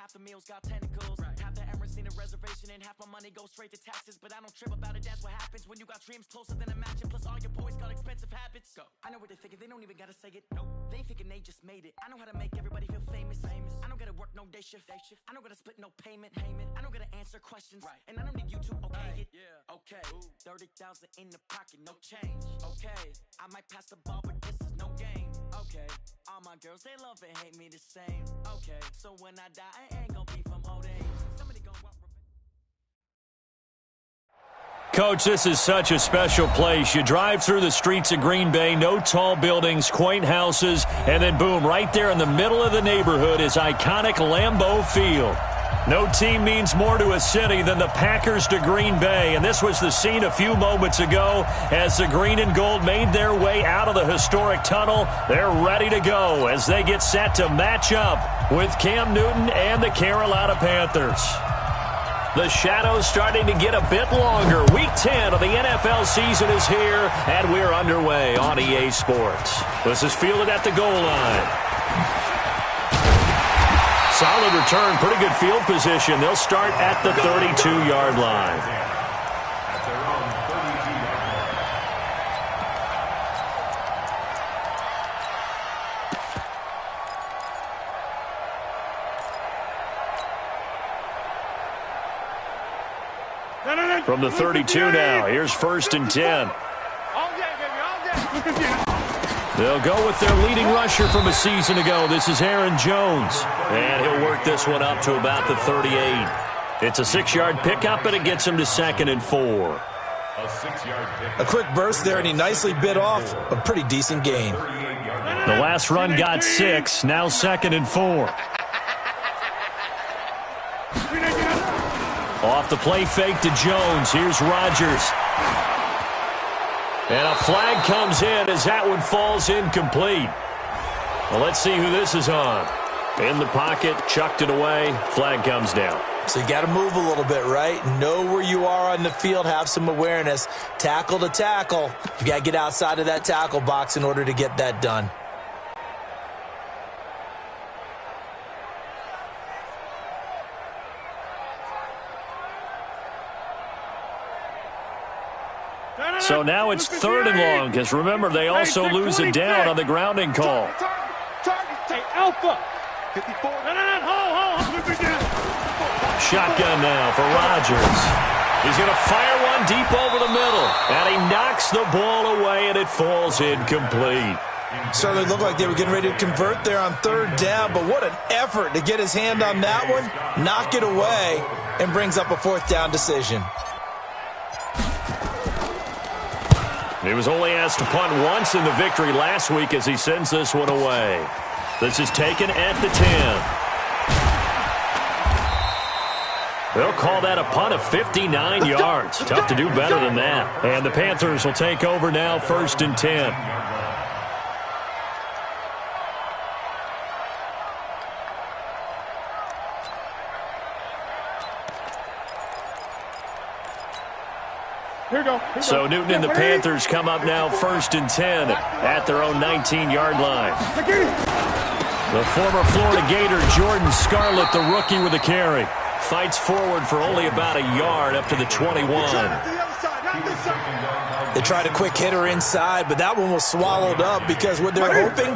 half the meals got tentacles. Half the Emirates need a reservation and half my money goes straight to taxes. But I don't trip about it, that's what happens when you got dreams closer than a mansion. Plus all your boys got expensive habits. Go. I know what they're thinking, they don't even gotta say it. Nope. They thinking they just made it. I know how to make everybody feel famous. I don't gotta work no day shift. I don't gotta split no payment. I don't gotta answer questions. And I don't need you to okay it. Okay. 30,000 in the pocket, no change. Okay. I might pass the ball, but this is no game. Okay. All my girls, they love and hate me the same. Okay. So when I die, I ain't gonna be from old age. Somebody gonna walk. Coach, this is such a special place. You drive through the streets of Green Bay, no tall buildings, quaint houses, and then boom, right there in the middle of the neighborhood is iconic Lambeau Field. No team means more to a city than the Packers to Green Bay, and this was the scene a few moments ago as the green and gold made their way out of the historic tunnel. They're ready to go as they get set to match up with Cam Newton and the Carolina Panthers. The shadows starting to get a bit longer. Week 10 of the NFL season is here, and we're underway on EA Sports. This is fielded at the goal line. Solid return, pretty good field position. They'll start at the 32-yard line. From the 32 now, here's 1st and 10. They'll go with their leading rusher from a season ago. This is Aaron Jones. And he'll work this one up to about the 38. It's a 6-yard pickup, and it gets him to 2nd and 4. A quick burst there, and he nicely bit off a pretty decent gain. The last run got 6, now 2nd and 4. Off the play fake to Jones. Here's Rodgers. And a flag comes in as that one falls incomplete. Well, let's see who this is on. In the pocket, chucked it away. Flag comes down. So you got to move a little bit, right? Know where you are on the field. Have some awareness. Tackle to tackle. You got to get outside of that tackle box in order to get that done. So now it's 3rd and long, because remember, they also lose it down on the grounding call. Hey, Alpha. Shotgun now for Rodgers. He's going to fire one deep over the middle, and he knocks the ball away, and it falls incomplete. Certainly looked like they were getting ready to convert there on 3rd down, but what an effort to get his hand on that one, knock it away, and brings up a 4th down decision. He was only asked to punt once in the victory last week as he sends this one away. This is taken at the 10. They'll call that a punt of 59 yards. Tough to do better than that. And the Panthers will take over now, 1st and 10. So Newton and the Panthers come up now 1st and 10 at their own 19-yard line. The former Florida Gator, Jordan Scarlett, the rookie with a carry, fights forward for only about a yard up to the 21. They tried a quick hitter inside, but that one was swallowed up because what they're hoping,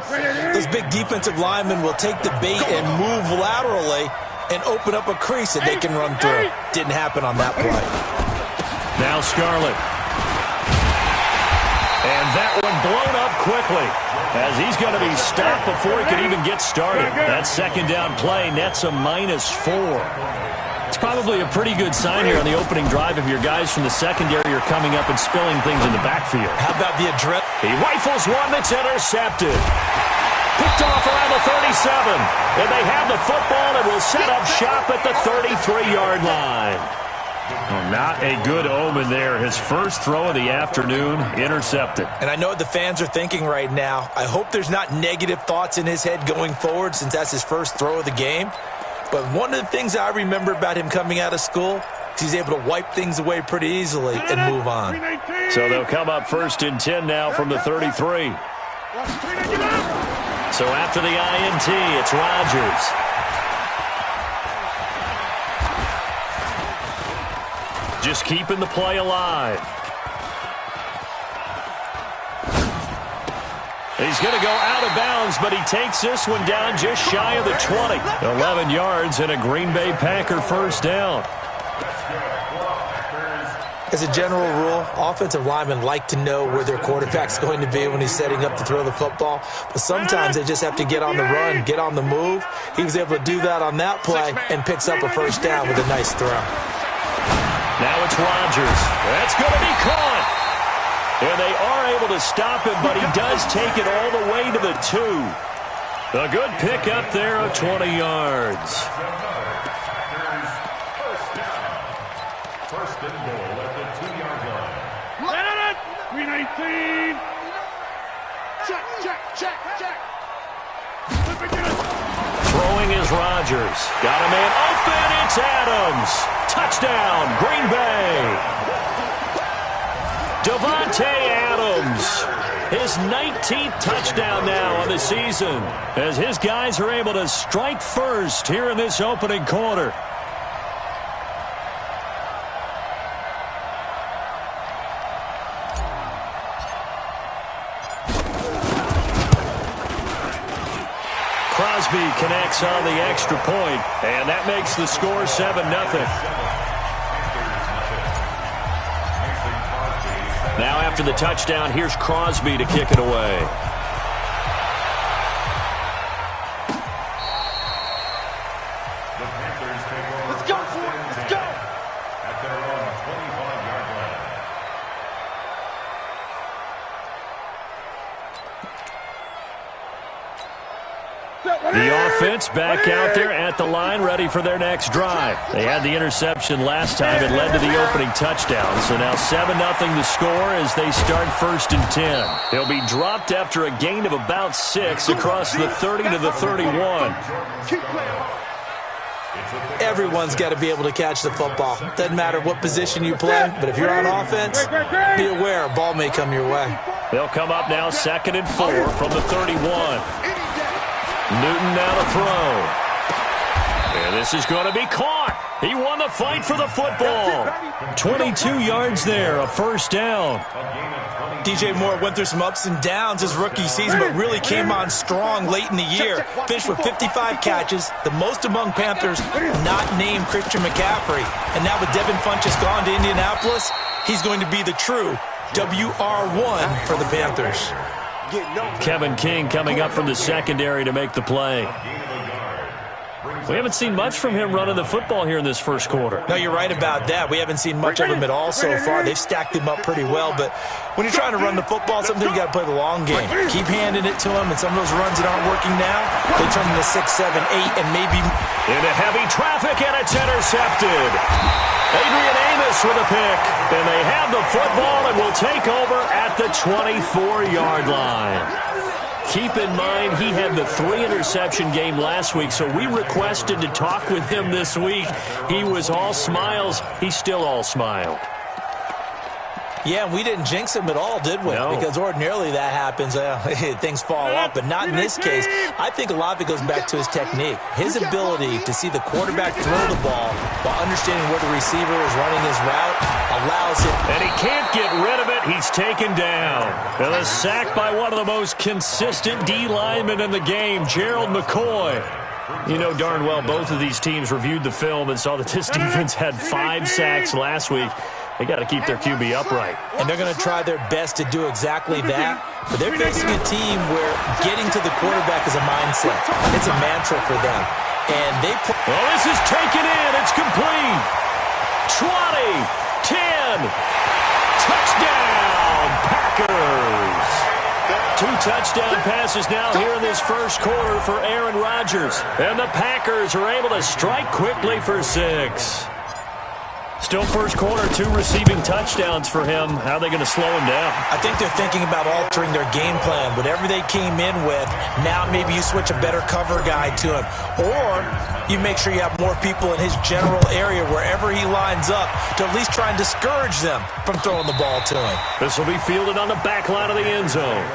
those big defensive linemen will take the bait and move laterally and open up a crease that they can run through. Didn't happen on that play. Now Scarlett. And that one blown up quickly as he's going to be stopped before he could even get started. That 2nd down play nets a -4. It's probably a pretty good sign here on the opening drive if your guys from the secondary are coming up and spilling things in the backfield. How about the address? He rifles one that's intercepted. Picked off around the 37. And they have the football and will set up shop at the 33-yard line. Well, not a good omen there. His first throw of the afternoon, intercepted. And I know what the fans are thinking right now. I hope there's not negative thoughts in his head going forward since that's his first throw of the game. But one of the things I remember about him coming out of school is he's able to wipe things away pretty easily and move on. So they'll come up 1st and 10 now from the 33. So after the INT, it's Rodgers. just keeping the play alive. He's going to go out of bounds, but he takes this one down just shy of the 20. 11 yards and a Green Bay Packer first down. As a general rule, offensive linemen like to know where their quarterback's going to be when he's setting up to throw the football. But sometimes they just have to get on the run, get on the move. He was able to do that on that play and picks up a first down with a nice throw. Now it's Rodgers. That's going to be caught. And they are able to stop him, but he does take it all the way to the 2. A good pickup there of 20 yards. First and goal at the 2-yard line. 319. Check. Throwing is Rodgers. Got a man open. It's Adams. Touchdown, Green Bay. Devontae Adams, his 19th touchdown now on the season, as his guys are able to strike first here in this opening quarter. Crosby connects on the extra point, and that makes the score 7-0. Now after the touchdown, here's Crosby to kick it away. Let's go for it. Let's go. At their own 25-yard line. The offense back out there at the line, ready for their next drive. They had the interception last time. It led to the opening touchdown. So now 7-0 the score as they start 1st and 10. They'll be dropped after a gain of about 6 across the 30 to the 31. Everyone's got to be able to catch the football. Doesn't matter what position you play, but if you're on offense, be aware a ball may come your way. They'll come up now 2nd and 4 from the 31. Newton now to throw. And this is going to be caught. He won the fight for the football. 22 yards there, a first down. DJ Moore went through some ups and downs his rookie season, but really came on strong late in the year. Finished with 55 catches, the most among Panthers not named Christian McCaffrey. And now with Devin Funchess gone to Indianapolis, he's going to be the true WR1 for the Panthers. Kevin King coming up from the secondary to make the play. We haven't seen much from him running the football here in this first quarter. No, you're right about that. We haven't seen much of him at all so far. They've stacked him up pretty well, but when you're trying to run the football, sometimes you got to play the long game. Keep handing it to him, and some of those runs that aren't working now, they turn into 6, 7, 8, and maybe... Into heavy traffic, and it's intercepted. Adrian Amos with a pick, and they have the football and will take over at the 24-yard line. Keep in mind, he had the 3-interception game last week, so we requested to talk with him this week. He was all smiles. He's still all smile. Yeah, we didn't jinx him at all, did we? No. Because ordinarily that happens. Things fall off, but not in this case. I think a lot of it goes back to his technique. His ability to see the quarterback throw the ball while understanding where the receiver is running his route allows him. And he can't get rid of it. He's taken down. And a sack by one of the most consistent D linemen in the game, Gerald McCoy. You know darn well both of these teams reviewed the film and saw that this defense had 5 sacks last week. They got to keep their QB upright. And they're going to try their best to do exactly that. But they're facing a team where getting to the quarterback is a mindset. It's a mantra for them. And they... Well, this is taken in. It's complete. 20, 10. Touchdown, Packers. 2 touchdown passes now here in this first quarter for Aaron Rodgers. And the Packers are able to strike quickly for 6. Still first quarter, 2 receiving touchdowns for him. How are they going to slow him down? I think they're thinking about altering their game plan. Whatever they came in with, now maybe you switch a better cover guy to him. Or you make sure you have more people in his general area wherever he lines up to at least try and discourage them from throwing the ball to him. This will be fielded on the back line of the end zone.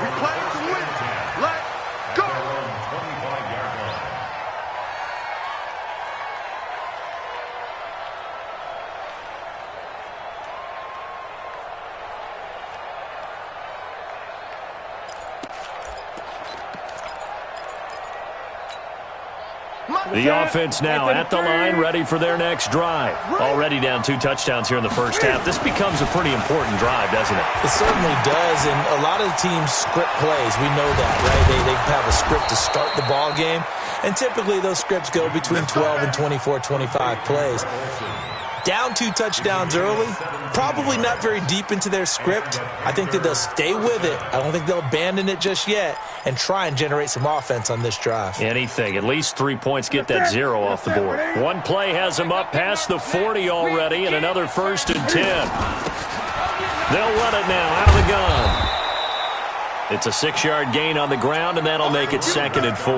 The offense now at the line, ready for their next drive. Already down 2 touchdowns here in the first half. This becomes a pretty important drive, doesn't it? It certainly does, and a lot of the teams script plays. We know that, right? They have a script to start the ball game, and typically those scripts go between 12 and 24, 25 plays. Down 2 touchdowns early, probably not very deep into their script. I think that they'll stay with it. I don't think they'll abandon it just yet and try and generate some offense on this drive. Anything. At least 3 points get that 0 off the board. One play has them up past the 40 already, and another 1st and 10. They'll run it now out of the gun. It's a 6-yard gain on the ground, and that'll make it 2nd and 4.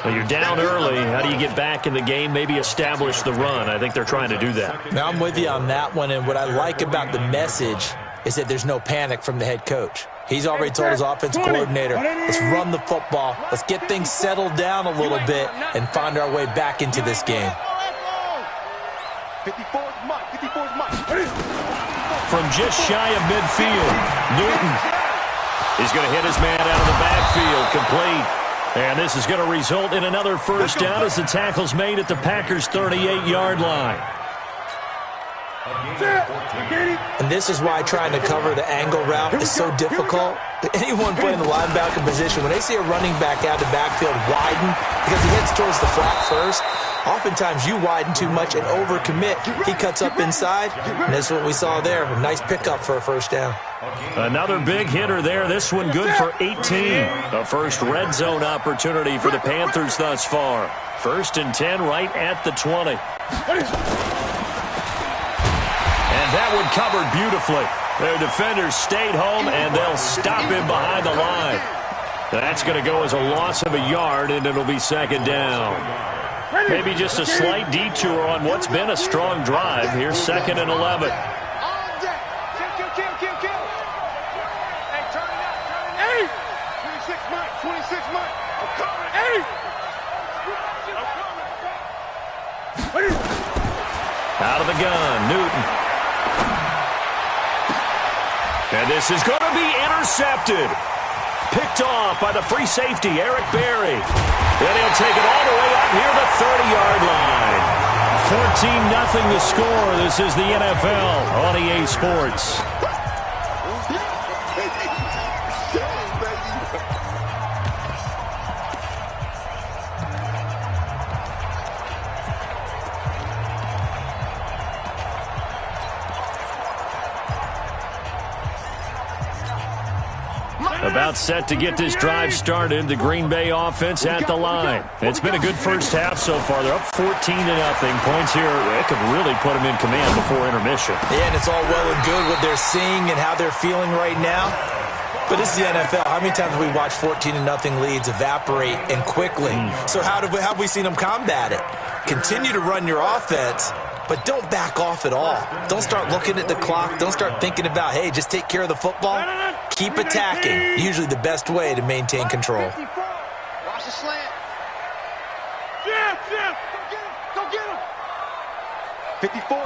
Well, you're down early. How do you get back in the game, maybe establish the run? I think they're trying to do that. Now, I'm with you on that one, and what I like about the message is that there's no panic from the head coach. He's already told his offensive coordinator, let's run the football, let's get things settled down a little bit and find our way back into this game. 54's Mike. From just shy of midfield, Newton is going to hit his man out of the backfield, complete. And this is going to result in another 1st down as the tackle's made at the Packers' 38-yard line. And this is why trying to cover the angle route is so difficult. Anyone playing the linebacker position, when they see a running back out of the backfield widen because he heads towards the flat first, oftentimes you widen too much and overcommit. He cuts up inside, and that's what we saw there. A nice pickup for a 1st down. Another big hitter there. This one good for 18. The first red zone opportunity for the Panthers thus far. 1st and 10 right at the 20. And that one covered beautifully. Their defenders stayed home, and they'll stop him behind the line. That's going to go as a loss of a yard, and it'll be 2nd down. Maybe just a slight detour on what's been a strong drive. Here's 2nd and 11. Out of the gun, Newton. And this is going to be intercepted. Picked off by the free safety, Eric Berry. Then he'll take it all the way up near the 30-yard line. 14-0 the score. This is the NFL on EA Sports. About set to get this drive started. The Green Bay offense at the line. It's been a good first half so far. They're up 14-0. Points here, it could really put them in command before intermission. Yeah, and it's all well and good what they're seeing and how they're feeling right now. But this is the NFL. How many times have we watched 14-0 leads evaporate and quickly? So how have we seen them combat it? Continue to run your offense, but don't back off at all. Don't start looking at the clock. Don't start thinking about, hey, just take care of the football. Keep attacking. Usually the best way to maintain control. Watch the slant. Go get him. 54.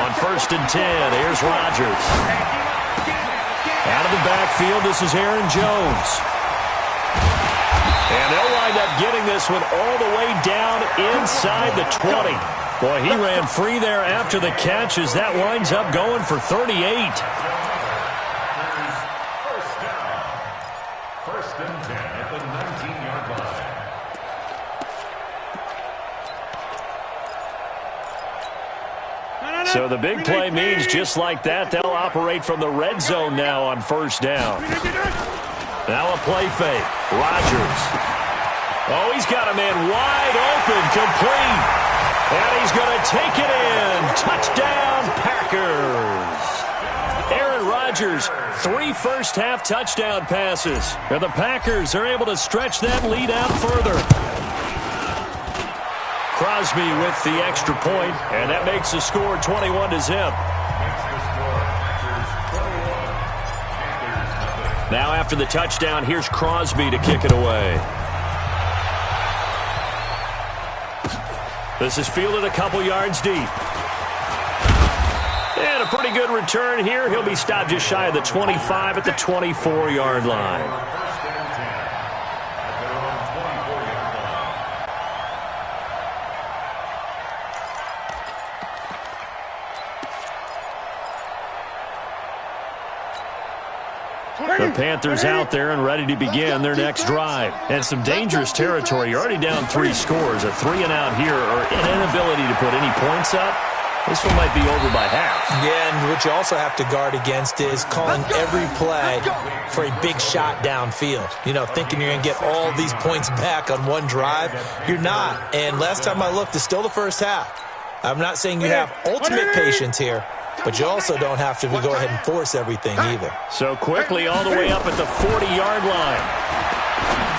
On 1st and 10, here's Rodgers. Out of the backfield, this is Aaron Jones. And they'll wind up getting this one all the way down inside the 20. Boy, he ran free there after the catch as that winds up going for 38. First and 10 at the 19-yard line. So the big play means just like that, they'll operate from the red zone now on 1st down. Now a play fake. Rodgers. Oh, he's got a man wide open, complete. And he's going to take it in. Touchdown, Packers. Aaron Rodgers, 3 first-half touchdown passes. And the Packers are able to stretch that lead out further. Crosby with the extra point, and that makes the score 21-0. Now after the touchdown, here's Crosby to kick it away. This is fielded a couple yards deep. And a pretty good return here. He'll be stopped just shy of the 25 at the 24-yard line. The Panthers out there and ready to begin their next drive. And some dangerous territory. You're already down 3 scores. A 3-and-out here or an inability to put any points up. This one might be over by half. Yeah, and what you also have to guard against is calling every play for a big shot downfield. You know, thinking you're going to get all these points back on one drive. You're not. And last time I looked, it's still the first half. I'm not saying you have ultimate patience here, but you also don't have to go ahead and force everything either. So quickly all the way up at the 40-yard line.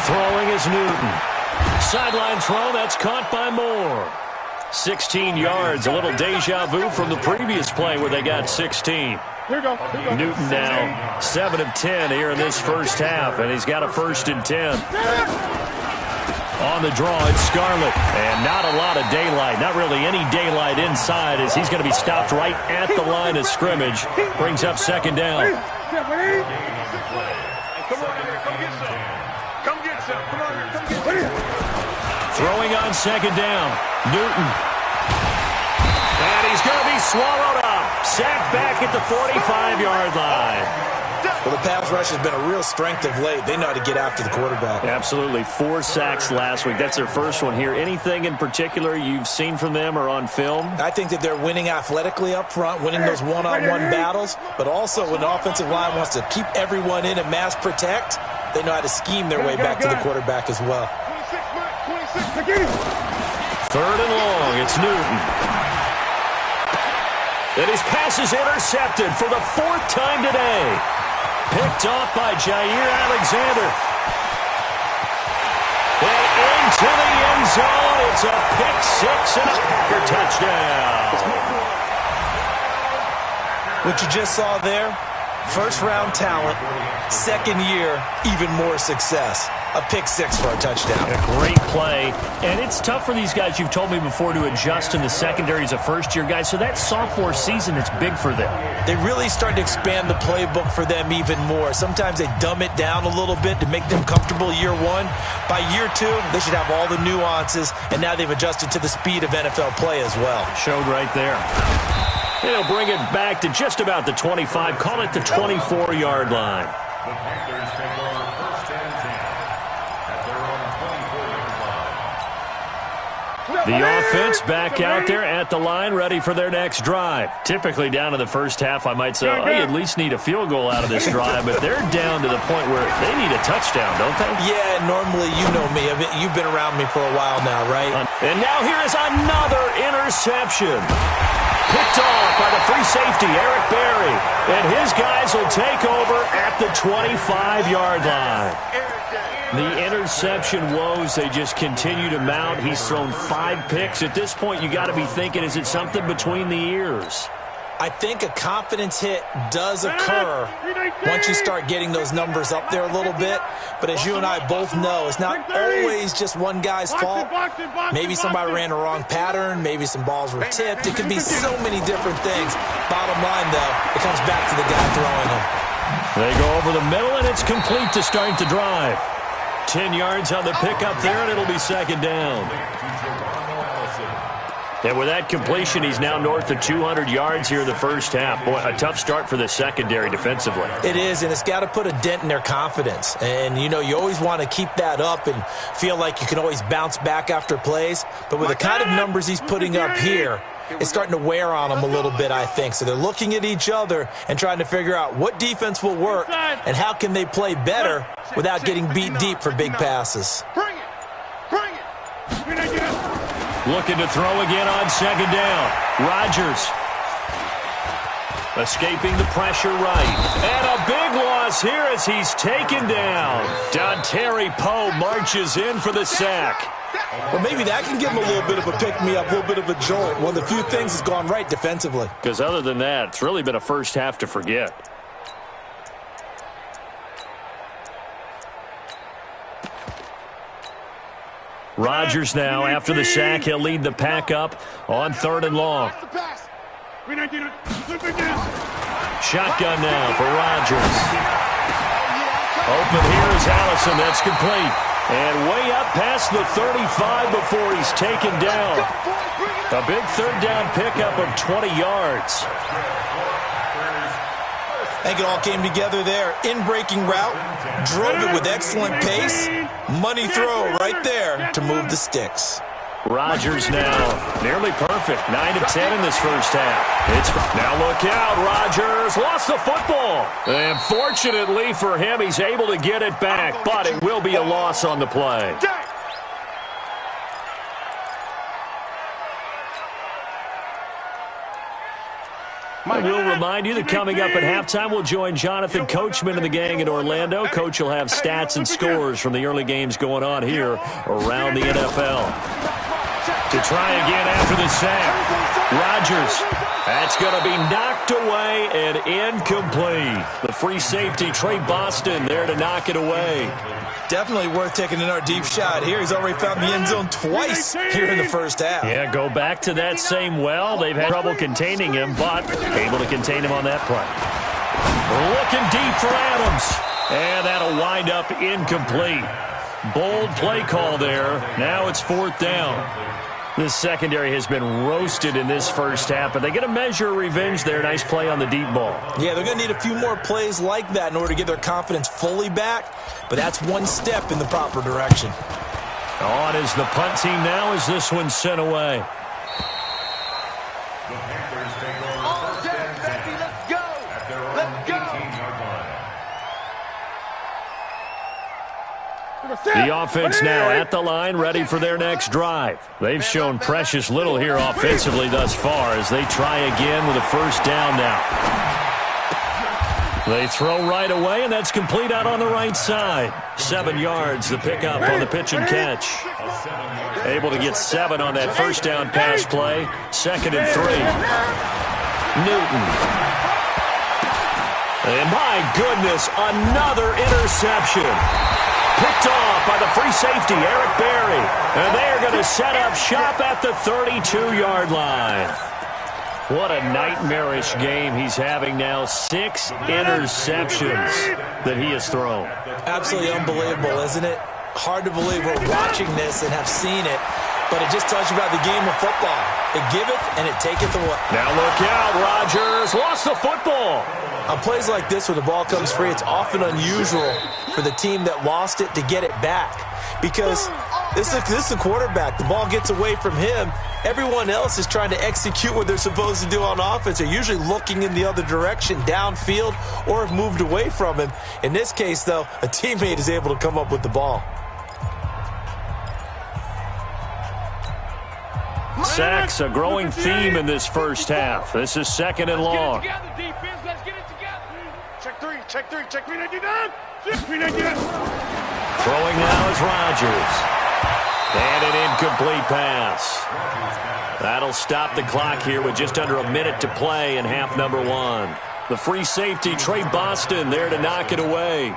Throwing is Newton. Sideline throw, that's caught by Moore. 16 yards, a little deja vu from the previous play where they got 16. Newton now 7 of 10 here in this first half, and he's got a 1st and 10. On the draw, it's Scarlett, and not a lot of daylight, not really any daylight inside as he's going to be stopped right at the line of scrimmage. Brings up 2nd down. Throwing on 2nd down, Newton. And he's going to be swallowed up. Sacked back at the 45-yard line. Well, the pass rush has been a real strength of late. They know how to get after the quarterback. Absolutely. 4 sacks last week. That's their first one here. Anything in particular you've seen from them or on film? I think that they're winning athletically up front, winning those one-on-one battles, but also when the offensive line wants to keep everyone in and mass protect, they know how to scheme their way back to the quarterback as well. 3rd and long. It's Newton. And his pass is intercepted for the 4th time today. Picked off by Jair Alexander. And into the end zone. It's a pick 6 and a Packer touchdown. What you just saw there, first-round talent, 2nd year, even more success. A pick 6 for a touchdown. A great play. And it's tough for these guys, you've told me before, to adjust in the secondary as a first-year guy. So that sophomore season is big for them. They really started to expand the playbook for them even more. Sometimes they dumb it down a little bit to make them comfortable year 1. By year 2, they should have all the nuances, and now they've adjusted to the speed of NFL play as well. Showed right there. And he'll bring it back to just about the 25. Call it the 24-yard line. The Panthers take over 1st and 10 at their own 24-yard line. The offense back out there at the line, ready for their next drive. Typically down in the first half, I might say, oh, you at least need a field goal out of this drive, but they're down to the point where they need a touchdown, don't they? Yeah, normally, you know me. You've been around me for a while now, right? And now here is another interception. Picked off by the free safety, Eric Berry. And his guys will take over at the 25-yard line. The interception woes, they just continue to mount. He's thrown 5 picks. At this point, you got to be thinking, is it something between the ears? I think a confidence hit does occur once you start getting those numbers up there a little bit. But as you and I both know, it's not always just one guy's fault. Maybe somebody ran a wrong pattern. Maybe some balls were tipped. It could be so many different things. Bottom line, though, it comes back to the guy throwing them. They go over the middle, and it's complete to start the drive. 10 yards on the pickup there, and it'll be 2nd down. And with that completion, he's now north of 200 yards here in the first half. Boy, a tough start for the secondary defensively. It is, and it's got to put a dent in their confidence. And, you know, you always want to keep that up and feel like you can always bounce back after plays. But with the kind of numbers he's putting up here, it's starting to wear on them a little bit, I think. So they're looking at each other and trying to figure out what defense will work and how can they play better without getting beat deep for big passes. Bring it. Bring it. Looking to throw again on 2nd down. Rodgers escaping the pressure right. And a big loss here as he's taken down. Dontari Poe marches in for the sack. Well, maybe that can give him a little bit of a pick-me-up, a little bit of a jolt. One of the few things has gone right defensively. Because other than that, it's really been a first half to forget. Rodgers now, after the sack, he'll lead the pack up on 3rd and long. Shotgun now for Rodgers. Open here is Allison. That's complete. And way up past the 35 before he's taken down. A big 3rd down pickup of 20 yards. I think it all came together there. In-breaking route, drove it with excellent pace. Money throw right there to move the sticks. Rodgers now nearly perfect. 9 of 10 in this first half. Now look out. Rodgers lost the football. And fortunately for him, he's able to get it back, but it will be a loss on the play. I will remind you that coming up at halftime, we'll join Jonathan Coachman and the gang in Orlando. Coach will have stats and scores from the early games going on here around the NFL. To try again after the sack. Rodgers. That's going to be knocked away and incomplete. The free safety, Trey Boston, there to knock it away. Definitely worth taking another deep shot here. He's already found the end zone twice here in the first half. Yeah, go back to that same well. They've had trouble containing him, but able to contain him on that play. Looking deep for Adams. And that'll wind up incomplete. Bold play call there. Now it's 4th down. This secondary has been roasted in this first half, but they get a measure of revenge there. Nice play on the deep ball. Yeah, they're going to need a few more plays like that in order to get their confidence fully back, but that's one step in the proper direction. On is the punt team now as this one's sent away. The Panthers take over first and 10 at their own 18-yard line. The offense now at the line, ready for their next drive. They've shown precious little here offensively thus far as they try again with a first down now. They throw right away, and that's complete out on the right side. 7 yards, the pickup on the pitch and catch. Able to get 7 on that first down pass play. 2nd and 3. Newton. And my goodness, another interception. Picked off by the free safety, Eric Berry. And they are going to set up shop at the 32-yard line. What a nightmarish game he's having now. 6 interceptions that he has thrown. Absolutely unbelievable, isn't it? Hard to believe we're watching this and have seen it, but it just tells you about the game of football. It giveth and it taketh away. Now look out, Rodgers lost the football. On plays like this where the ball comes free, it's often unusual for the team that lost it to get it back. Because this is the quarterback. The ball gets away from him. Everyone else is trying to execute what they're supposed to do on offense. They're usually looking in the other direction, downfield, or have moved away from him. In this case, though, a teammate is able to come up with the ball. Sacks, a growing theme in this first half. This is 2nd and long. Check three, 399. Throwing now is Rodgers. And an incomplete pass. That'll stop the clock here with just under a minute to play in half number 1. The free safety, Trey Boston, there to knock it away.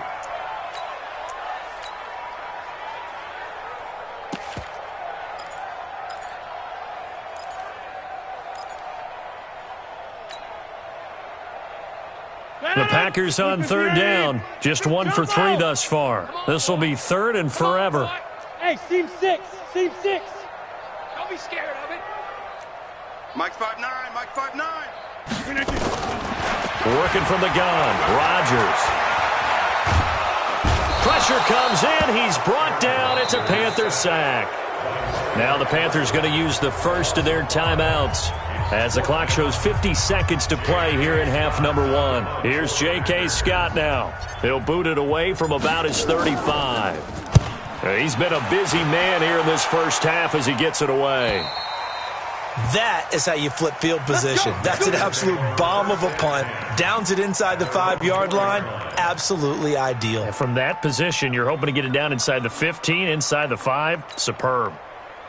The Packers on 3rd down. Just 1 for 3 thus far. This will be 3rd and forever. Hey, seam 6. Seam 6. Don't be scared of it. Mike 5'9", Mike 5'9". Working from the gun. Rodgers. Pressure comes in. He's brought down. It's a Panther sack. Now the Panthers going to use the first of their timeouts as the clock shows 50 seconds to play here in half number 1. Here's J.K. Scott now. He'll boot it away from about his 35. He's been a busy man here in this first half as he gets it away. That is how you flip field position. That's an absolute bomb of a punt. Downs it inside the 5-yard line. Absolutely ideal. And from that position, you're hoping to get it down inside the 15, inside the 5. Superb.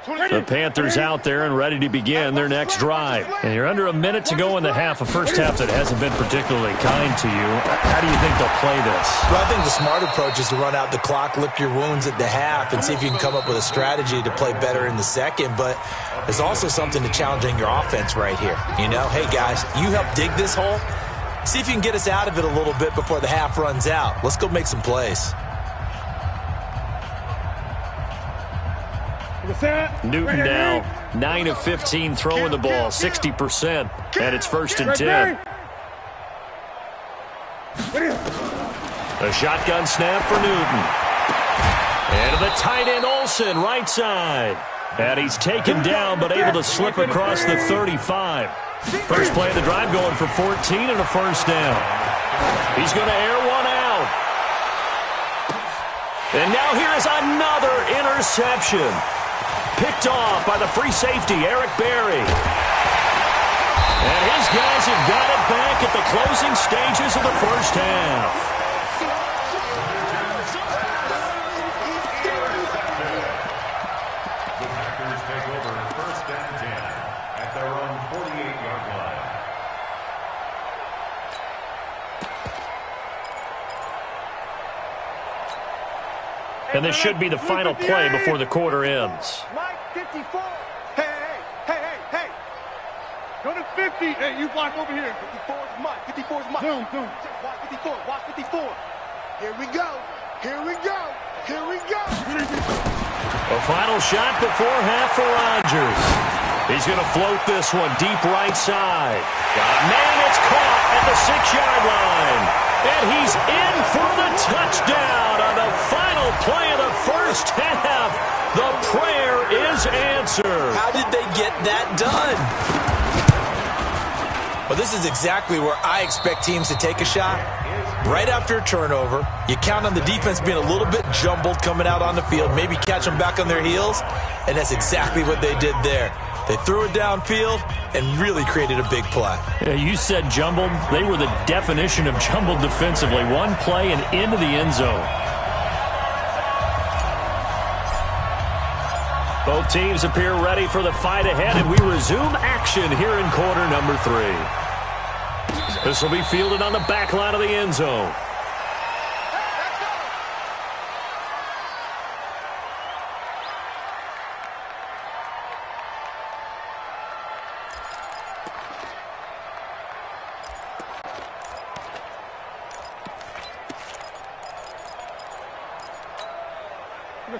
The Panthers out there and ready to begin their next drive. And you're under a minute to go in the half, a first half that hasn't been particularly kind to you. How do you think they'll play this? Well, I think the smart approach is to run out the clock, lick your wounds at the half, and see if you can come up with a strategy to play better in the second. But there's also something to challenging your offense right here. You know, hey, guys, you help dig this hole. See if you can get us out of it a little bit before the half runs out. Let's go make some plays. Newton now, 9 of 15 throwing the ball, 60%, and it's 1st and 10. A shotgun snap for Newton. And to the tight end, Olsen, right side. And he's taken down, but able to slip across the 35. First play of the drive going for 14 and a first down. He's going to air one out. And now here is another interception. Picked off by the free safety, Eric Berry. And his guys have got it back at the closing stages of the first half. And this should be the final play before the quarter ends. Mike, 54. Hey. Go to 50. Hey, you block over here. 54 is Mike. 54 is Mike. Zoom. Watch 54. Watch 54. Here we go. A final shot before half for Rodgers. He's going to float this one deep right side. Got a man, it's caught at the 6-yard line. And he's in for the touchdown on the final play of the first half. The prayer is answered. How did they get that done? Well, this is exactly where I expect teams to take a shot. Right after a turnover, you count on the defense being a little bit jumbled coming out on the field, maybe catch them back on their heels, and that's exactly what they did there. They threw it downfield and really created a big play. Yeah, you said jumbled. They were the definition of jumbled defensively. One play and into the end zone. Both teams appear ready for the fight ahead, and we resume action here in quarter number 3. This will be fielded on the back line of the end zone.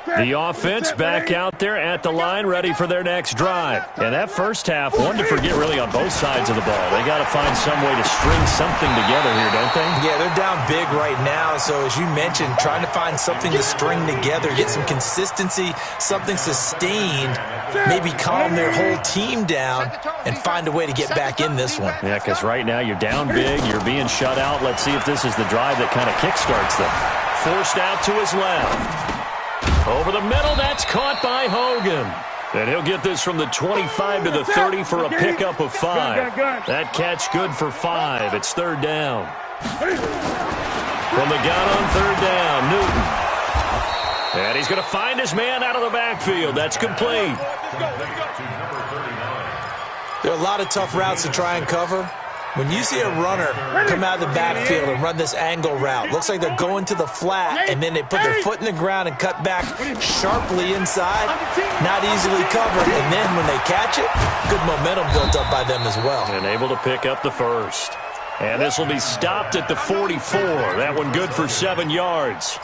The offense back out there at the line, ready for their next drive. And that first half, one to forget really on both sides of the ball. They got to find some way to string something together here, don't they? Yeah, they're down big right now. So as you mentioned, trying to find something to string together, get some consistency, something sustained, maybe calm their whole team down and find a way to get back in this one. Yeah, because right now you're down big, you're being shut out. Let's see if this is the drive that kind of kickstarts them. Forced out to his left. Over the middle, that's caught by Hogan. And he'll get this from the 25 to the 30 for a pickup of 5. That catch good for 5. It's third down. From the gun on third down, Newton. And he's going to find his man out of the backfield. That's complete. There are a lot of tough routes to try and cover. When you see a runner come out of the backfield and run this angle route, looks like they're going to the flat, and then they put their foot in the ground and cut back sharply inside, not easily covered. And then when they catch it, good momentum built up by them as well. And able to pick up the first. And this will be stopped at the 44. That one good for 7 yards.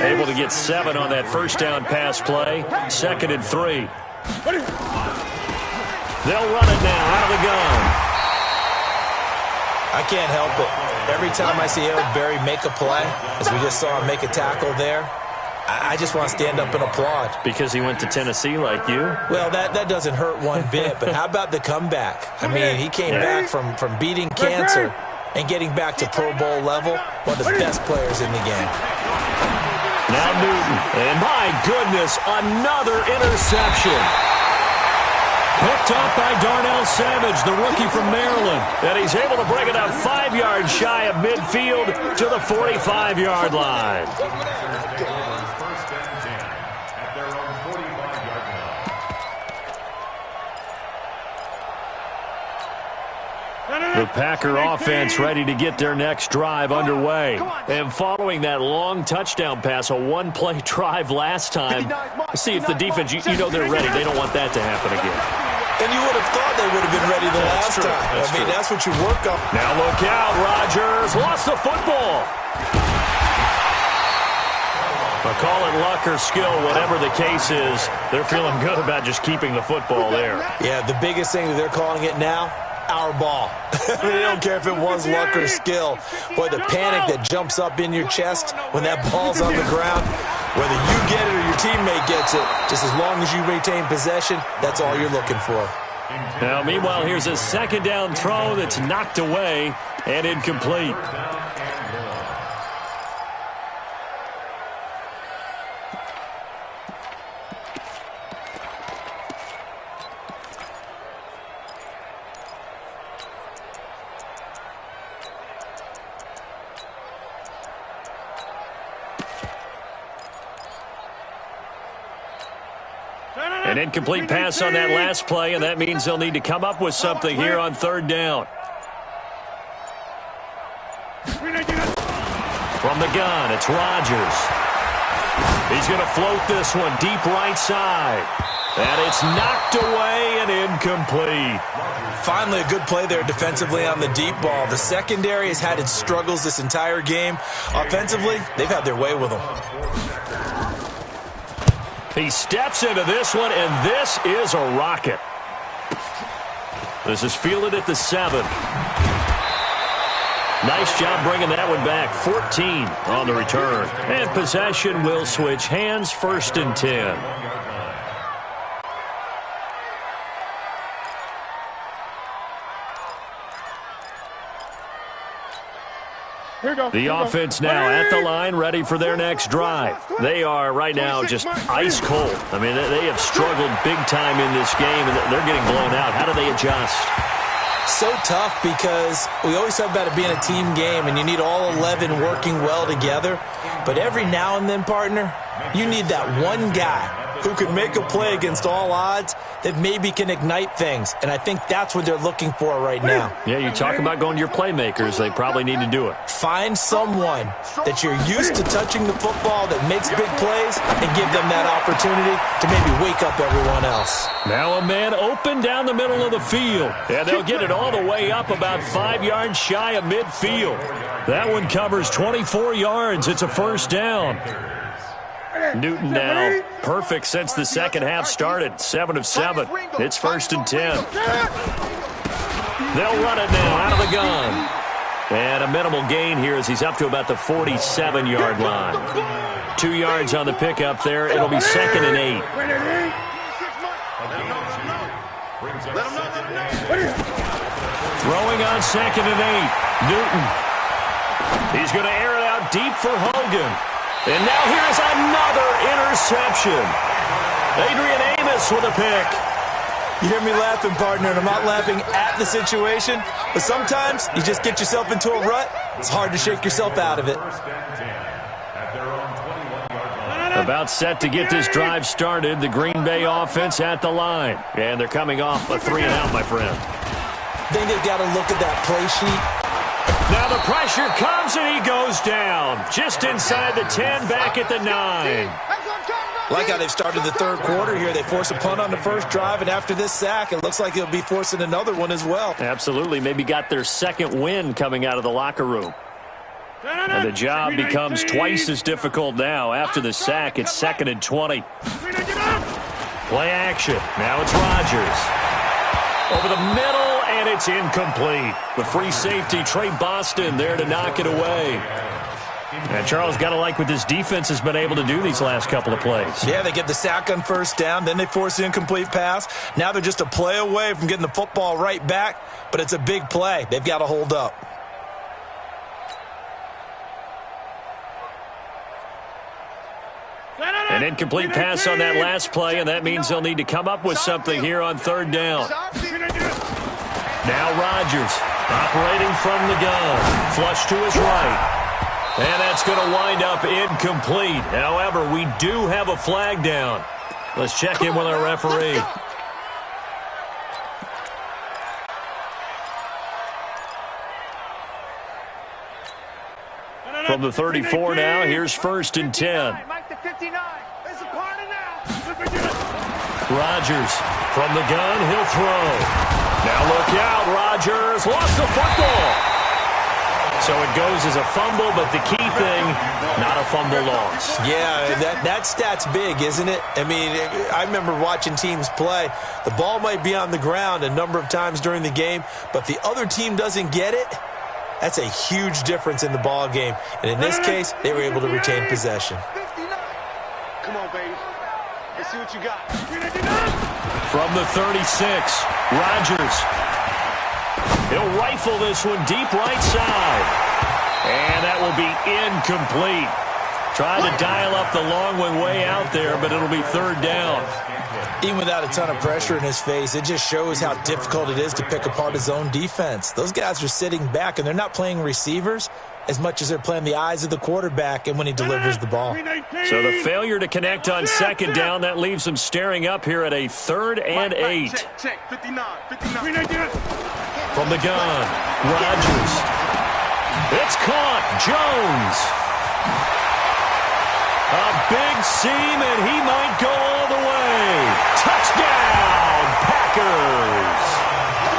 Able to get 7 on that first down pass play. 2nd and 3. They'll run it now out of the gun. I can't help it. Every time I see Eric Berry make a play, as we just saw him make a tackle there, I just want to stand up and applaud. Because he went to Tennessee like you? Well, that doesn't hurt one bit, but how about the comeback? I mean, he came back from beating cancer and getting back to Pro Bowl level, one of the best players in the game. Now Newton, and my goodness, another interception. Picked up by Darnell Savage, the rookie from Maryland. And he's able to bring it up 5 yards shy of midfield to the 45-yard line. The Packer offense ready to get their next drive underway. And following that long touchdown pass, a one-play drive last time, see if the defense, you know they're ready. They don't want that to happen again. And you would have thought they would have been ready the last time. That's what you work on. Now look out, Rodgers lost the football. But call it luck or skill, whatever the case is, they're feeling good about just keeping the football there. Yeah, the biggest thing that they're calling it now, our ball. They don't care if it was luck or skill. Boy, the panic that jumps up in your chest when that ball's on the ground, whether you get it or your teammate gets it, just as long as you retain possession, that's all you're looking for. Now, meanwhile, here's a second down throw that's knocked away and incomplete. An incomplete pass on that last play, and that means they'll need to come up with something here on third down. From the gun, it's Rodgers. He's going to float this one deep right side. And it's knocked away and incomplete. Finally, a good play there defensively on the deep ball. The secondary has had its struggles this entire game. Offensively, they've had their way with them. He steps into this one, and this is a rocket. This is fielded at the 7. Nice job bringing that one back. 14 on the return. And possession will switch hands, 1st and 10. The offense now at the line, ready for their next drive. They are right now just ice cold. I mean, they have struggled big time in this game, and they're getting blown out. How do they adjust? So tough because we always talk about it being a team game, and you need all 11 working well together. But every now and then, partner, you need that one guy who can make a play against all odds that maybe can ignite things. And I think that's what they're looking for right now. Yeah, you talk about going to your playmakers. They probably need to do it. Find someone that you're used to touching the football that makes big plays and give them that opportunity to maybe wake up everyone else. Now a man open down the middle of the field. And they'll get it all the way up about 5 yards shy of midfield. That one covers 24 yards. It's a 1st down. Newton now perfect since the second half started. 7 of 7. It's 1st and 10. They'll run it now out of the gun. And a minimal gain here as he's up to about the 47-yard line. 2 yards on the pickup there. It'll be 2nd and 8. Throwing on 2nd and 8. Newton. He's going to air it out deep for Hogan. And now here's another interception. Adrian Amos with a pick. You hear me laughing, partner, and I'm not laughing at the situation, but sometimes you just get yourself into a rut. It's hard to shake yourself out of it. About set to get this drive started, the Green Bay offense at the line. And they're coming off a 3-and-out, my friend. I think they've got to look at that play sheet. Now the pressure comes and he goes down. Just inside the 10, back at the 9. Like how they've started the third quarter here. They force a punt on the first drive, and after this sack, it looks like they'll be forcing another one as well. Absolutely. Maybe got their second win coming out of the locker room. And the job becomes twice as difficult now. After the sack, it's 2nd and 20. Play action. Now it's Rodgers. Over the middle, and it's incomplete. The free safety, Trey Boston, there to knock it away. And Charles, got to like what this defense has been able to do these last couple of plays. Yeah, they get the sack on 1st down, then they force the incomplete pass. Now they're just a play away from getting the football right back, but it's a big play. They've got to hold up. An incomplete pass on that last play, and that means they'll need to come up with something here on 3rd down. Now Rodgers operating from the gun. Flush to his right. And that's going to wind up incomplete. However, we do have a flag down. Let's check in with our referee. From the 34 now, here's 1st and 10. Rodgers from the gun, he'll throw. Now look out, Rodgers lost the football. So it goes as a fumble, but the key thing, not a fumble loss. Yeah, that stat's big, isn't it? I mean, I remember watching teams play. The ball might be on the ground a number of times during the game, but the other team doesn't get it. That's a huge difference in the ball game. And in this case, they were able to retain possession. Come on, baby. Let's see what you got. From the 36, Rodgers. He'll rifle this one deep right side. And that will be incomplete. Tried to dial up the long one way out there, but it'll be third down. Even without a ton of pressure in his face, it just shows how difficult it is to pick apart his own defense. Those guys are sitting back, and they're not playing receivers as much as they're playing the eyes of the quarterback and when he delivers the ball. So the failure to connect on second down, that leaves them staring up here at a 3rd and 8. Check. 59. From the gun, Rodgers. It's caught. Jones. A big seam, and he might go all the way. Touchdown, Packers.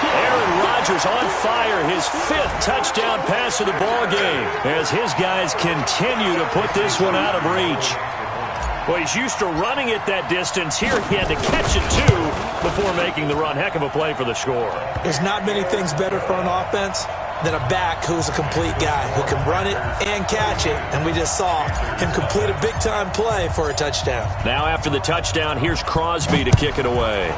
Aaron Rodgers on fire, his 5th touchdown pass of the ball game as his guys continue to put this one out of reach. Well, he's used to running it that distance. Here he had to catch it, too, before making the run. Heck of a play for the score. There's not many things better for an offense than a back who's a complete guy who can run it and catch it. And we just saw him complete a big-time play for a touchdown. Now after the touchdown, here's Crosby to kick it away.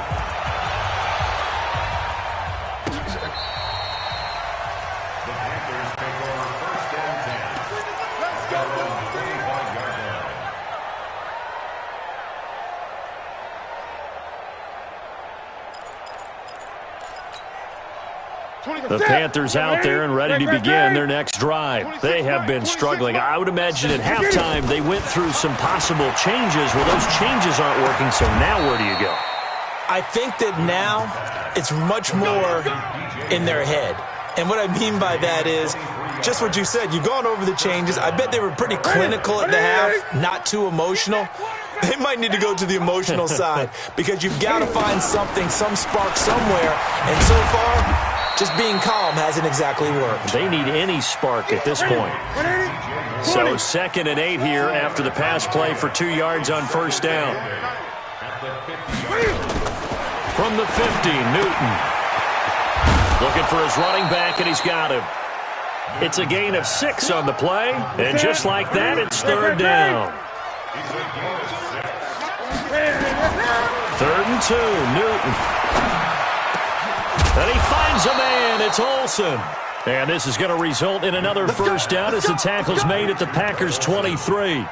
The Panthers out there and ready to begin their next drive. They have been struggling. I would imagine at halftime they went through some possible changes. Well, those changes aren't working, so now where do you go? I think that now it's much more in their head. And what I mean by that is just what you said. You've gone over the changes. I bet they were pretty clinical at the half, not too emotional. They might need to go to the emotional side because you've got to find something, some spark somewhere. And so far, just being calm hasn't exactly worked. They need any spark at this point. So 2nd and 8 here after the pass play for 2 yards on first down. From the 50, Newton. Looking for his running back, and he's got him. It's a gain of 6 on the play, and just like that, it's third down. 3rd and 2, Newton. And he finds a man. It's Olsen. And this is going to result in another first down as the tackle's made at the Packers' 23.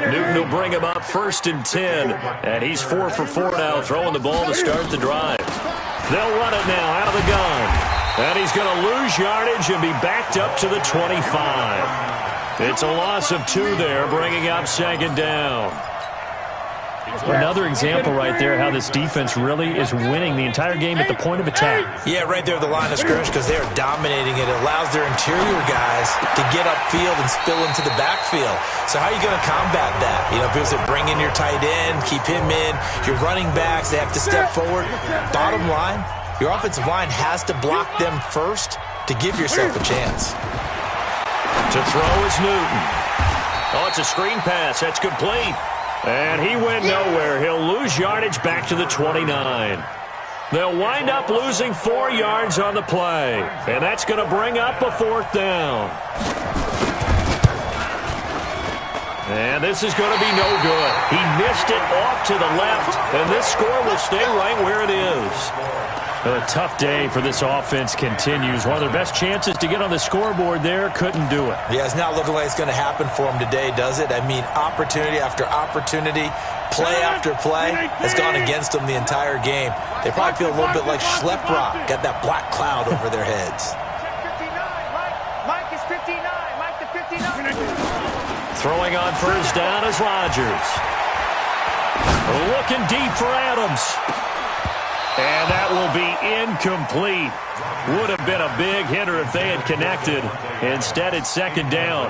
Newton will bring him up 1st and 10. And he's 4 for 4 now, throwing the ball to start the drive. They'll run it now out of the gun. And he's going to lose yardage and be backed up to the 25. It's a loss of 2 there, bringing up 2nd down. Another example right there how this defense really is winning the entire game at the point of attack. Yeah, right there at the line of scrimmage because they are dominating it. It allows their interior guys to get upfield and spill into the backfield. So how are you going to combat that? You know, because they bring in your tight end, keep him in. Your running backs, they have to step forward. Bottom line, your offensive line has to block them first to give yourself a chance. To throw is Newton. Oh, it's a screen pass. That's complete. And he went nowhere. He'll lose yardage back to the 29. They'll wind up losing 4 yards on the play. And that's going to bring up a 4th down. And this is going to be no good. He missed it off to the left, and this score will stay right where it is. A tough day for this offense continues. One of their best chances to get on the scoreboard there, couldn't do it. Yeah, it's not looking like it's going to happen for them today, does it? I mean, opportunity after opportunity, play after play has gone against them the entire game. They probably feel a little bit like Schlepp Rock, got that black cloud over their heads. Mike is 59. Mike the 59. Throwing on first down is Rodgers. Looking deep for Adams. And that will be incomplete. Would have been a big hitter if they had connected. Instead, it's 2nd down.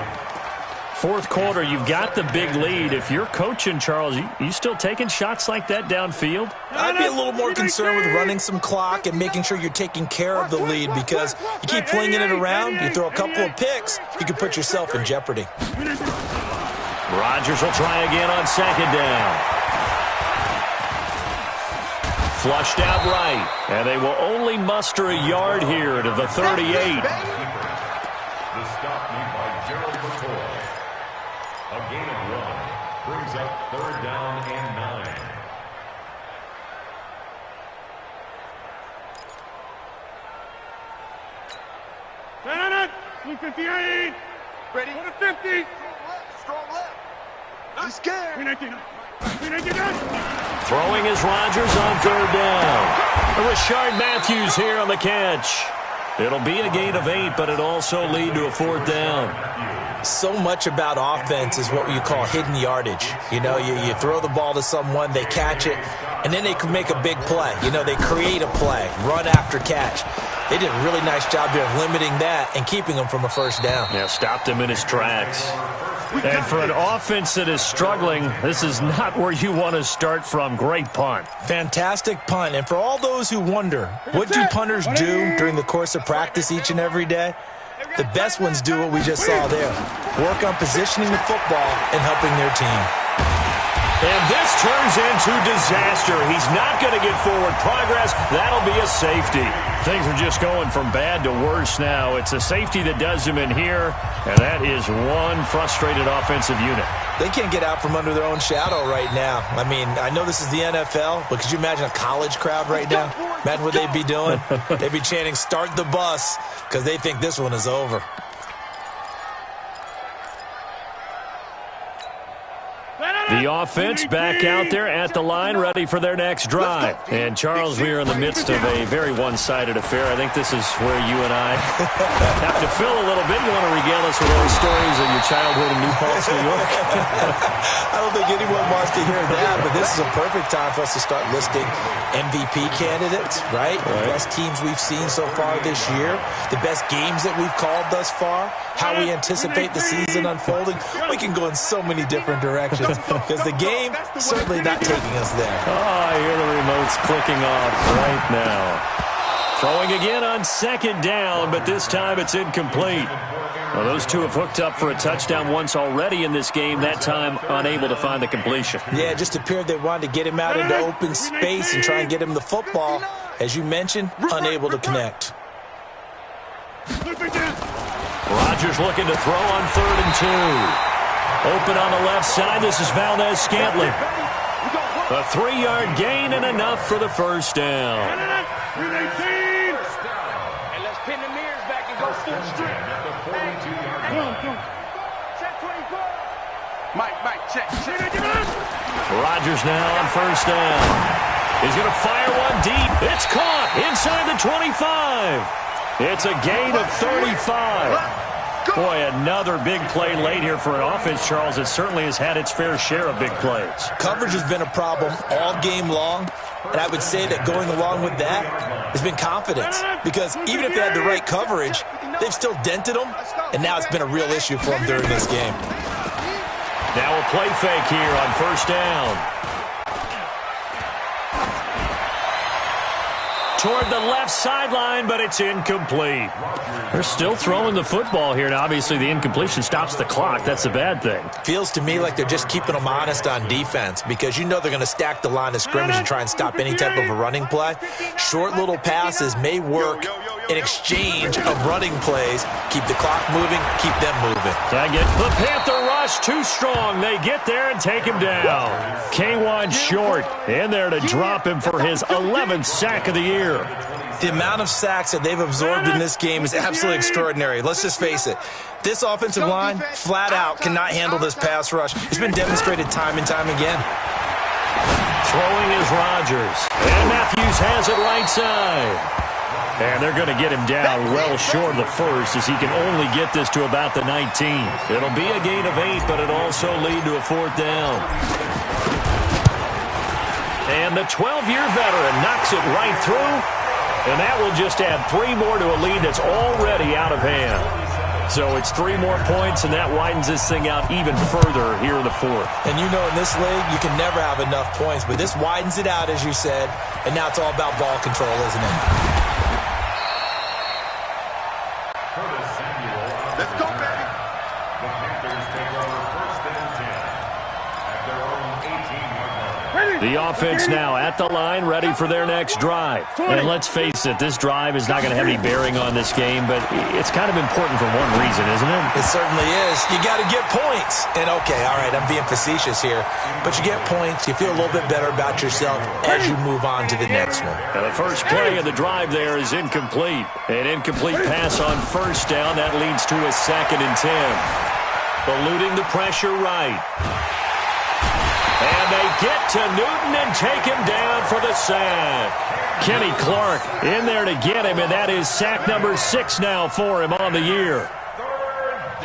fourth quarter, you've got the big lead. If you're coaching, Charles, you still taking shots like that downfield? I'd be a little more concerned with running some clock and making sure you're taking care of the lead, because you keep flinging it around, you throw a couple of picks, you could put yourself in jeopardy. Rodgers will try again on second down. Flushed out right, and they will only muster a yard here to the 38. The stop made by Gerald Pator. A gain of 1 brings up third down and 9. Blue 58. Ready? 50. Strong left. He's scared. Throwing is Rodgers on third down. Rashard Matthews here on the catch. It'll be a gain of 8, but it also lead to a fourth down. So much about offense is what you call hidden yardage. You know, you throw the ball to someone, they catch it, and then they can make a big play. You know, they create a play, run after catch. They did a really nice job there of limiting that and keeping him from a first down. Yeah, stopped him in his tracks. And for an offense that is struggling, this is not where you want to start from. Great punt. Fantastic punt. And for all those who wonder, what do punters do during the course of practice each and every day? The best ones do what we just saw there. Work on positioning the football and helping their team. And this turns into disaster. He's not going to get forward progress. That'll be a safety. Things are just going from bad to worse now. It's a safety that does him in here, and that is one frustrated offensive unit. They can't get out from under their own shadow right now. I mean, I know this is the NFL, but could you imagine a college crowd right now? Imagine what they'd be doing. They'd be chanting, "Start the bus," because they think this one is over. The offense back out there at the line, ready for their next drive. And, Charles, we are in the midst of a very one-sided affair. I think this is where you and I have to fill a little bit. You want to regale us with old stories of your childhood in New Paltz, New York? I don't think anyone wants to hear that, but this is a perfect time for us to start listing MVP candidates, right? The best teams we've seen so far this year, the best games that we've called thus far, how we anticipate the season unfolding. We can go in so many different directions. Because the game certainly not taking us there. Oh, I hear the remotes clicking off right now. Throwing again on second down, but this time it's incomplete. Well, those two have hooked up for a touchdown once already in this game, that time unable to find the completion. Yeah, it just appeared they wanted to get him out into open space and try and get him the football. As you mentioned, unable to connect. Rodgers looking to throw on 3rd and 2. Open on the left side. This is Valdez-Scantling. A 3-yard gain and enough for the first down. And let's pin the mirrors back and go full strip. Check 24. Mike, check. Rodgers now on first down. He's going to fire one deep. It's caught inside the 25. It's a gain of 35. Boy, another big play late here for an offense, Charles. It certainly has had its fair share of big plays. Coverage has been a problem all game long, and I would say that going along with that has been confidence. Because even if they had the right coverage, they've still dented them, and now it's been a real issue for them during this game. Now a play fake here on first down. Toward the left sideline, but it's incomplete. They're still throwing the football here, and obviously the incompletion stops the clock. That's a bad thing. Feels to me like they're just keeping them honest on defense, because you know they're going to stack the line of scrimmage and try and stop any type of a running play. Short little passes may work in exchange of running plays. Keep the clock moving, keep them moving. The Panther rush too strong. They get there and take him down. K1 Short in there to drop him for his 11th sack of the year. The amount of sacks that they've absorbed in this game is absolutely extraordinary. Let's just face it. This offensive line, flat out, cannot handle this pass rush. It's been demonstrated time and time again. Throwing is Rodgers. And Matthews has it right side. And they're going to get him down well short of the first, as he can only get this to about the 19. It'll be a gain of 8, but it also lead to a fourth down. And the 12-year veteran knocks it right through. And that will just add 3 more to a lead that's already out of hand. So it's 3 more points, and that widens this thing out even further here in the fourth. And you know in this league, you can never have enough points, but this widens it out, as you said, and now it's all about ball control, isn't it? Let's go, baby. The Panthers take over 1st and 10 at their own 18-yard line. The offense now at the line, ready for their next drive. And let's face it, this drive is not going to have any bearing on this game, but it's kind of important for one reason, isn't it? It certainly is. You got to get points. And, okay, all right, I'm being facetious here, but you get points, you feel a little bit better about yourself as you move on to the next one. Now the first play of the drive there is incomplete. An incomplete pass on first down. That leads to a 2nd and 10. Eluding the pressure right. And they get to Newton and take him down for the sack. Kenny Clark in there to get him, and that is sack number 6 now for him on the year.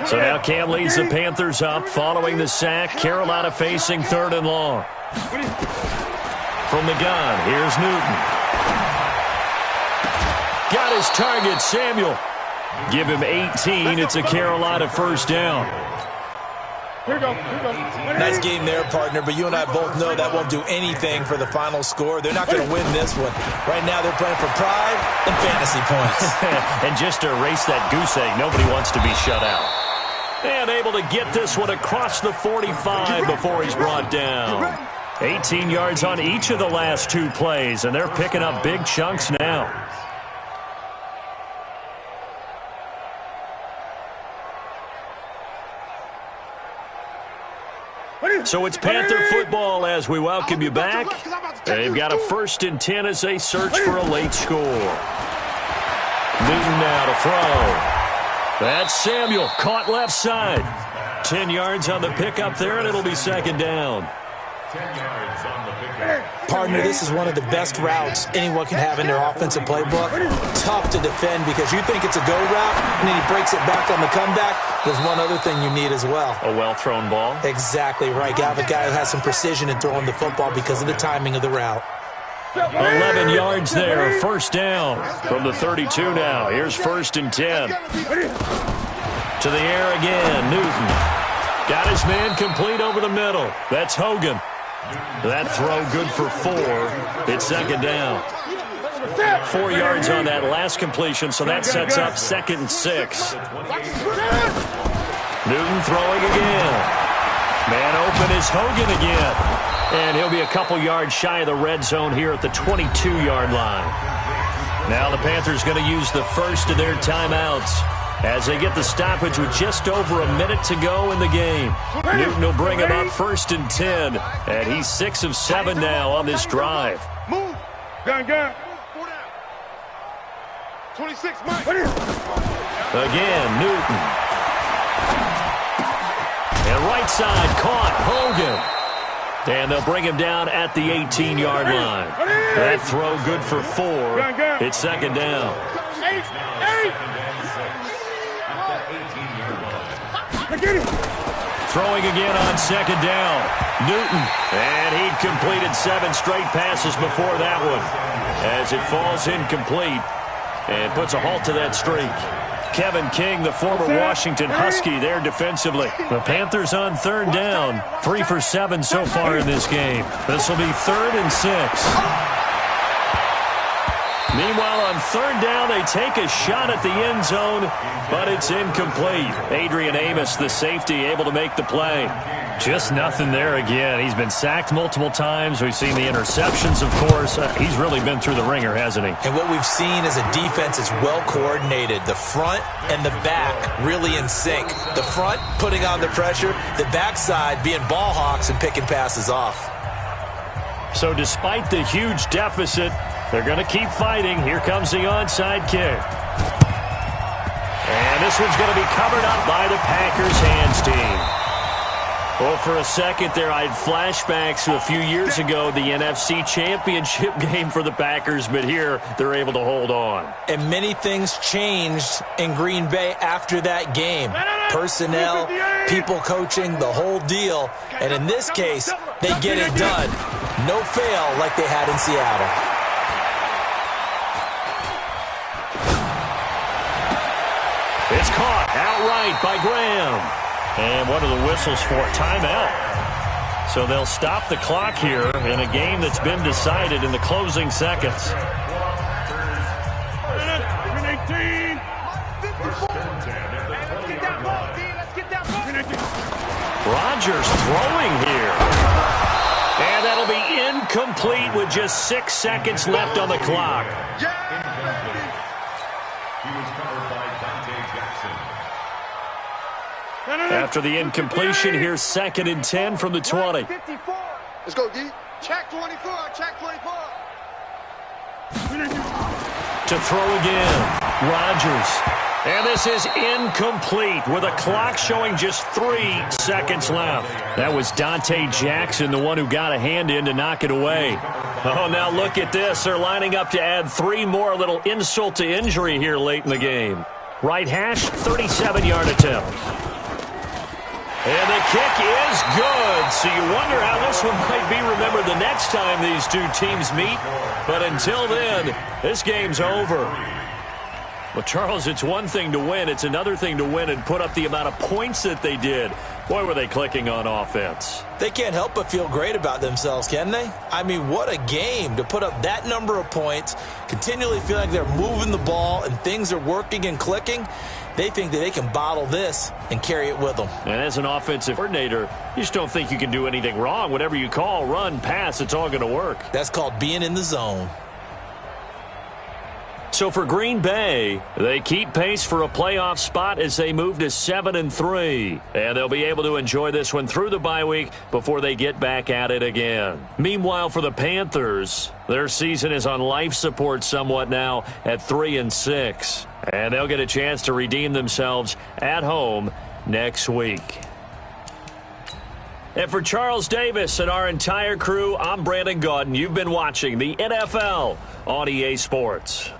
So now Cam leads the Panthers up following the sack. Carolina facing 3rd and long. From the gun, here's Newton. Got his target, Samuel. Give him 18. It's a Carolina first down. Here we go. Nice game there, partner, but you and I both know that won't do anything for the final score. They're not going to win this one. Right now they're playing for pride and fantasy points. And just to erase that goose egg, nobody wants to be shut out. And able to get this one across the 45 before he's brought down. 18 yards on each of the last 2 plays, and they're picking up big chunks now. So it's Panther football as we welcome you back. They've got a 1st and 10 as they search for a late score. Newton now to throw. That's Samuel, caught left side. 10 yards on the pickup there, and it'll be 2nd down. 10 yards on the pickup. Partner, this is one of the best routes anyone can have in their offensive playbook. Tough to defend because you think it's a go route, and then he breaks it back on the comeback. There's one other thing you need as well. A well-thrown ball. Exactly right. You have a guy who has some precision in throwing the football because of the timing of the route. 11 yards there, first down from the 32 now. Here's 1st and 10. To the air again, Newton. Got his man complete over the middle. That's Hogan. That throw good for 4. It's 2nd down. 4 yards on that last completion, so that sets up 2nd and 6. Newton throwing again. Man open is Hogan again. And he'll be a couple yards shy of the red zone here at the 22-yard line. Now the Panthers going to use the first of their timeouts as they get the stoppage with just over a minute to go in the game. Newton will bring him up 1st and 10, and he's 6 of 7 now on this drive. Move. Gun. 26, Mike. Again, Newton. And right side caught, Hogan. And they'll bring him down at the 18-yard line. That throw good for 4. It's 2nd down. Throwing again on 2nd down. Newton. And he'd completed 7 straight passes before that one. As it falls incomplete and puts a halt to that streak. Kevin King, the former Washington Husky, there defensively. The Panthers on 3rd down. 3 for 7 so far in this game. This will be 3rd and 6. Meanwhile, on 3rd down, they take a shot at the end zone, but it's incomplete. Adrian Amos, the safety, able to make the play. Just nothing there again. He's been sacked multiple times. We've seen the interceptions, of course. He's really been through the ringer, hasn't he? And what we've seen is a defense that's well coordinated. The front and the back really in sync. The front putting on the pressure, the backside being ball hawks and picking passes off. So despite the huge deficit, they're going to keep fighting. Here comes the onside kick. And this one's going to be covered up by the Packers hands team. Well, for a second there, I had flashbacks to a few years ago, the NFC Championship game for the Packers, but here they're able to hold on. And many things changed in Green Bay after that game. Personnel, people coaching, the whole deal. And in this case, they get it done. No fail like they had in Seattle. It's caught. Outright by Graham. And one of the whistles for timeout. So they'll stop the clock here in a game that's been decided in the closing seconds. 18. Rodgers throwing here. And that'll be incomplete with just 6 seconds left on the clock. He was covered by Dante Jackson. After the incompletion, here's 2nd and 10 from the 20. Let's go, D. Check 24. Check 24. To throw again, Rodgers. And this is incomplete with a clock showing just 3 seconds left. That was Dante Jackson, the one who got a hand in to knock it away. Oh, now look at this. They're lining up to add 3 more, little insult to injury here late in the game. Right hash, 37-yard attempt. And the kick is good. So you wonder how this one might be remembered the next time these two teams meet. But until then, this game's over. Well, Charles, it's one thing to win. It's another thing to win and put up the amount of points that they did. Boy, were they clicking on offense. They can't help but feel great about themselves, can they? I mean, what a game to put up that number of points, continually feel like they're moving the ball and things are working and clicking. They think that they can bottle this and carry it with them. And as an offensive coordinator, you just don't think you can do anything wrong. Whatever you call, run, pass, it's all going to work. That's called being in the zone. So for Green Bay, they keep pace for a playoff spot as they move to 7-3. And they'll be able to enjoy this one through the bye week before they get back at it again. Meanwhile, for the Panthers, their season is on life support somewhat now at 3-6. And they'll get a chance to redeem themselves at home next week. And for Charles Davis and our entire crew, I'm Brandon Gaudin. You've been watching the NFL on EA Sports.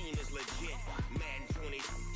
team is legit. Madden 20.